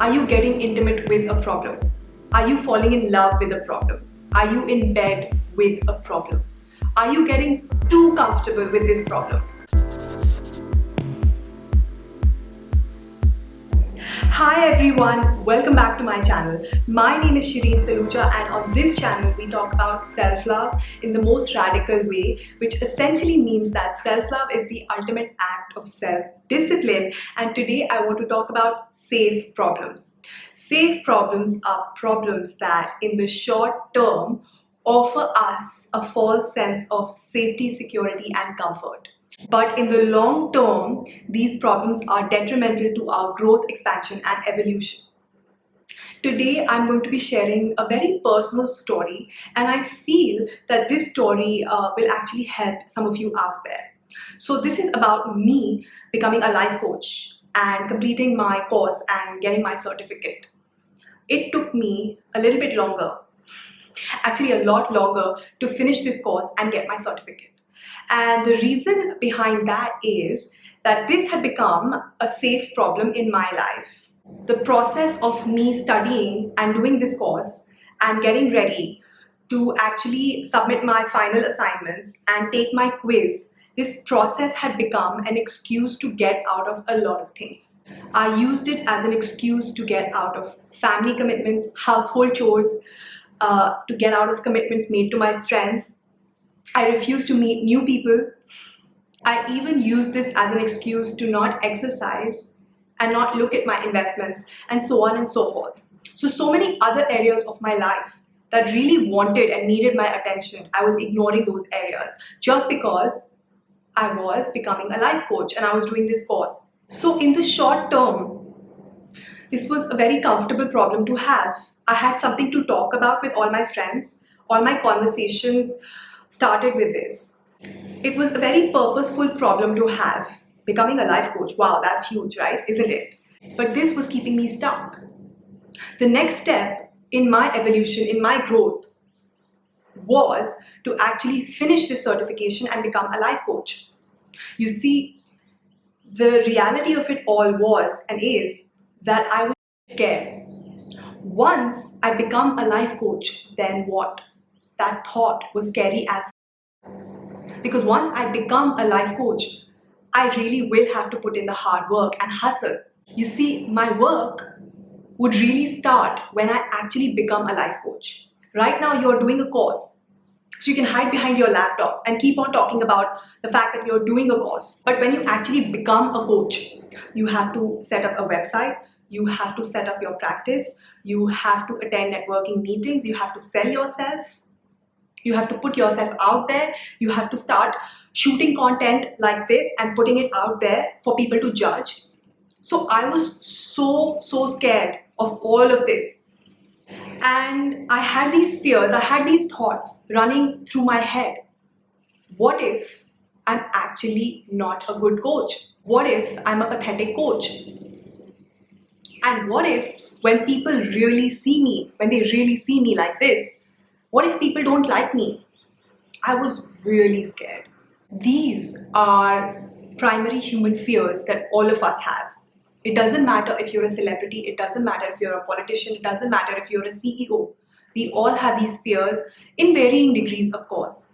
Are you getting intimate with a problem? Are you falling in love with a problem? Are you in bed with a problem? Are you getting too comfortable with this problem? Hi everyone, welcome back to my channel. My name is Shirin Saluja, and on this channel we talk about self-love in the most radical way, which essentially means that self-love is the ultimate act of self-discipline. And today I want to talk about safe problems. Safe problems are problems that in the short term offer us a false sense of safety, security and comfort. But in the long term, these problems are detrimental to our growth, expansion, and evolution. Today, I'm going to be sharing a very personal story, and I feel that this story will actually help some of you out there. So, this is about me becoming a life coach and completing my course and getting my certificate. It took me a little bit longer, actually, a lot longer, to finish this course and get my certificate. And the reason behind that is that this had become a safe problem in my life. The process of me studying and doing this course and getting ready to actually submit my final assignments and take my quiz, this process had become an excuse to get out of a lot of things. I used it as an excuse to get out of family commitments, household chores, to get out of commitments made to my friends. I refuse to meet new people. I even use this as an excuse to not exercise and not look at my investments and so on and so forth. So many other areas of my life that really wanted and needed my attention, I was ignoring those areas just because I was becoming a life coach and I was doing this course. So in the short term, this was a very comfortable problem to have. I had something to talk about with all my friends. All my conversations started with this. It was a very purposeful problem to have. Becoming a life coach, wow, that's huge, right? Isn't it? But this was keeping me stuck. The next step in my evolution, in my growth, was to actually finish this certification and become a life coach. You see, the reality of it all was and is that I was scared. Once I become a life coach, then what? That thought was scary as, because once I become a life coach, I really will have to put in the hard work and hustle. You see, my work would really start when I actually become a life coach. Right now, you're doing a course, so you can hide behind your laptop and keep on talking about the fact that you're doing a course. But when you actually become a coach, you have to set up a website, you have to set up your practice, you have to attend networking meetings, you have to sell yourself, you have to put yourself out there, you have to start shooting content like this and putting it out there for people to judge. So I was so scared of all of this. And I had these fears, I had these thoughts running through my head. What if I'm actually not a good coach? What if I'm a pathetic coach? And what if when people really see me, when they really see me like this, what if people don't like me? I was really scared. These are primary human fears that all of us have. It doesn't matter if you're a celebrity, it doesn't matter if you're a politician, it doesn't matter if you're a CEO. We all have these fears in varying degrees, of course.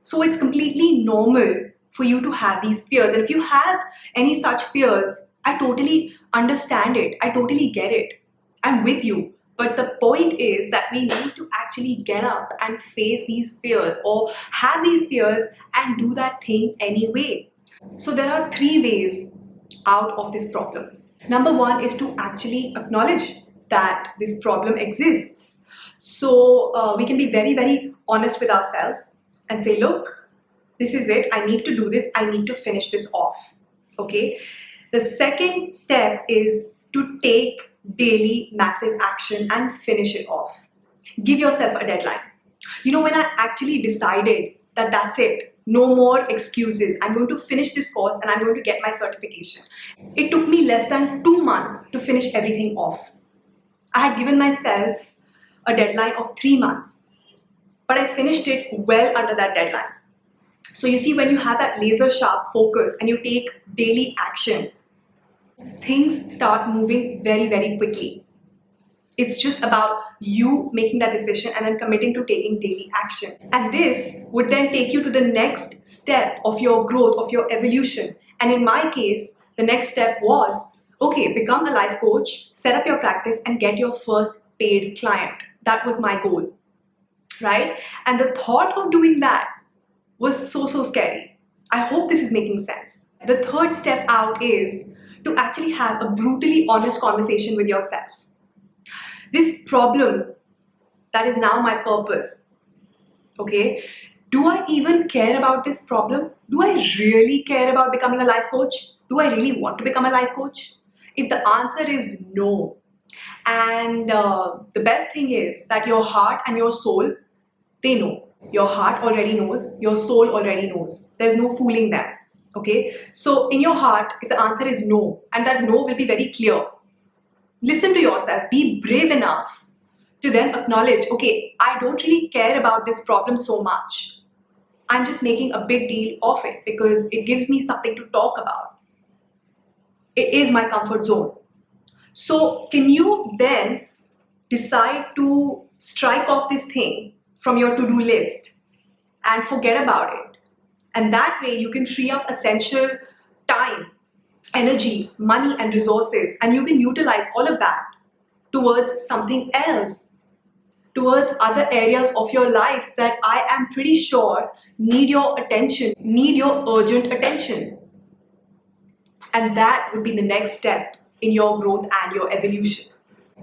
So it's completely normal for you to have these fears. And if you have any such fears, I totally understand it. I totally get it. I'm with you. But the point is that we need to actually get up and face these fears or have these fears and do that thing anyway. So there are 3 ways out of this problem. Number 1 is to actually acknowledge that this problem exists. So we can be very honest with ourselves and say, look, this is it. I need to do this. I need to finish this off. Okay. The second step is to take daily massive action and finish it off. Give yourself a deadline. You know, when I actually decided that that's it, no more excuses, I'm going to finish this course and I'm going to get my certification. It took me less than 2 months to finish everything off. I had given myself a deadline of 3 months, but I finished it well under that deadline. So you see, when you have that laser sharp focus and you take daily action, things start moving very, very quickly. It's just about you making that decision and then committing to taking daily action. And this would then take you to the next step of your growth, of your evolution. And in my case, the next step was, okay, become a life coach, set up your practice, and get your first paid client. That was my goal, right? And the thought of doing that was so, so scary. I hope this is making sense. The third step out is to actually have a brutally honest conversation with yourself. This problem that is now my purpose, okay? Do I even care about this problem? Do I really care about becoming a life coach? Do I really want to become a life coach? If the answer is no, and the best thing is that your heart and your soul, they know. Your heart already knows, your soul already knows. There's no fooling them, okay? So in your heart, if the answer is no, and that no will be very clear, listen to yourself, be brave enough to then acknowledge, okay, I don't really care about this problem so much. I'm just making a big deal of it because it gives me something to talk about. It is my comfort zone. So can you then decide to strike off this thing from your to-do list and forget about it? And that way you can free up essential time, energy, money, and resources, and you can utilize all of that towards something else, towards other areas of your life that I am pretty sure need your attention, need your urgent attention. And that would be the next step in your growth and your evolution.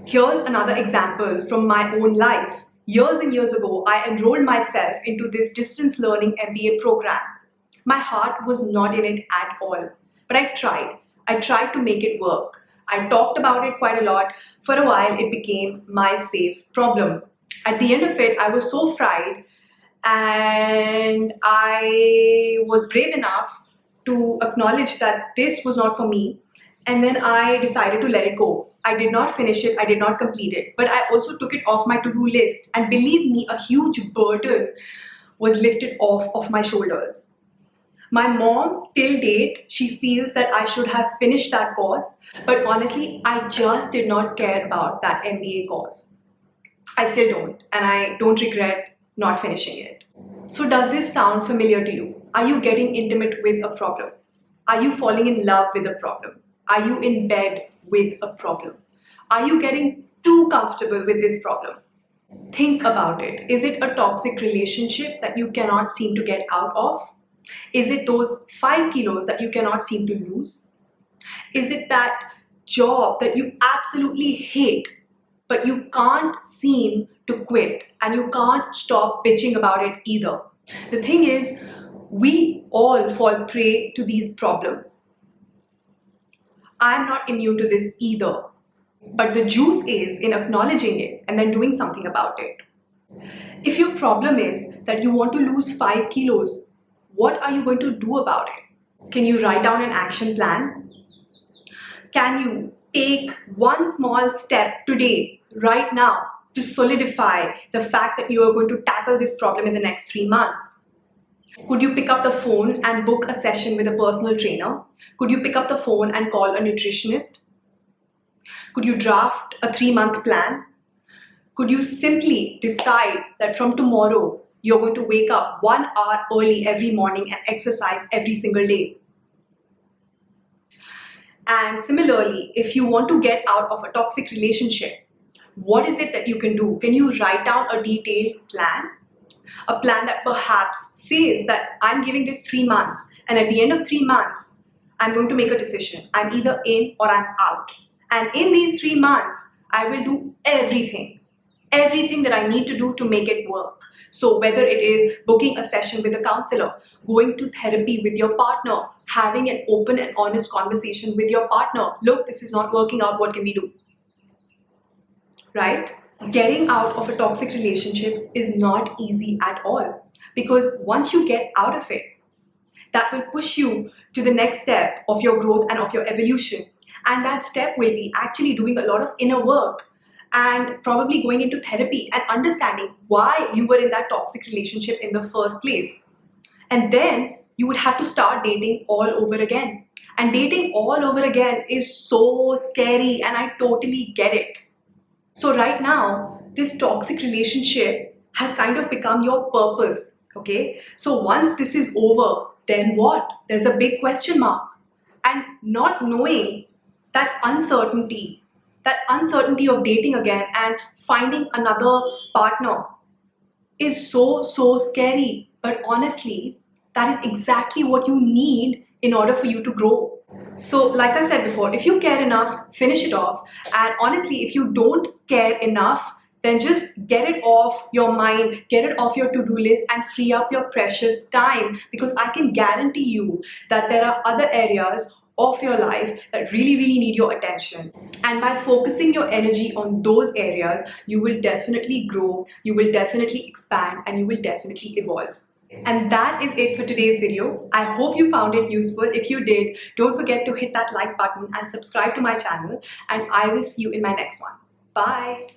Here's another example from my own life. Years and years ago, I enrolled myself into this distance learning MBA program. My heart was not in it at all, but I tried. I tried to make it work. I talked about it quite a lot. For a while, it became my safe problem. At the end of it, I was so fried, and I was brave enough to acknowledge that this was not for me. And then I decided to let it go. I did not finish it, I did not complete it, but I also took it off my to-do list. And believe me, a huge burden was lifted off of my shoulders. My mom, till date, she feels that I should have finished that course, but honestly, I just did not care about that MBA course. I still don't, and I don't regret not finishing it. So does this sound familiar to you? Are you getting intimate with a problem? Are you falling in love with a problem? Are you in bed with a problem? Are you getting too comfortable with this problem? Think about it. Is it a toxic relationship that you cannot seem to get out of? Is it those 5 kilos that you cannot seem to lose? Is it that job that you absolutely hate, but you can't seem to quit, and you can't stop bitching about it either? The thing is, we all fall prey to these problems. I'm not immune to this either. But the juice is in acknowledging it and then doing something about it. If your problem is that you want to lose 5 kilos, what are you going to do about it? Can you write down an action plan? Can you take one small step today, right now, to solidify the fact that you are going to tackle this problem in the next 3 months? Could you pick up the phone and book a session with a personal trainer? Could you pick up the phone and call a nutritionist? Could you draft a 3-month plan? Could you simply decide that from tomorrow, you're going to wake up 1 hour early every morning and exercise every single day? And similarly, if you want to get out of a toxic relationship, what is it that you can do? Can you write down a detailed plan? A plan that perhaps says that I'm giving this 3 months, and at the end of 3 months, I'm going to make a decision. I'm either in or I'm out. And in these 3 months, I will do everything that I need to do to make it work. So whether it is booking a session with a counselor, going to therapy with your partner, having an open and honest conversation with your partner. Look, this is not working out. What can we do? Right? Getting out of a toxic relationship is not easy at all, because once you get out of it, that will push you to the next step of your growth and of your evolution. And that step will be actually doing a lot of inner work and probably going into therapy and understanding why you were in that toxic relationship in the first place. And then you would have to start dating all over again. And dating all over again is so scary, and I totally get it. So right now, this toxic relationship has kind of become your purpose, okay? So once this is over, then what? There's a big question mark. And not knowing that uncertainty of dating again and finding another partner is so scary. But honestly, that is exactly what you need in order for you to grow. So like I said before, if you care enough, finish it off. And honestly, if you don't care enough, then just get it off your mind, get it off your to-do list, and free up your precious time, because I can guarantee you that there are other areas of your life that really need your attention. And by focusing your energy on those areas, you will definitely grow, you will definitely expand, and you will definitely evolve. And that is it for today's video. I hope you found it useful. If you did, don't forget to hit that like button and subscribe to my channel, and I will see you in my next one. Bye.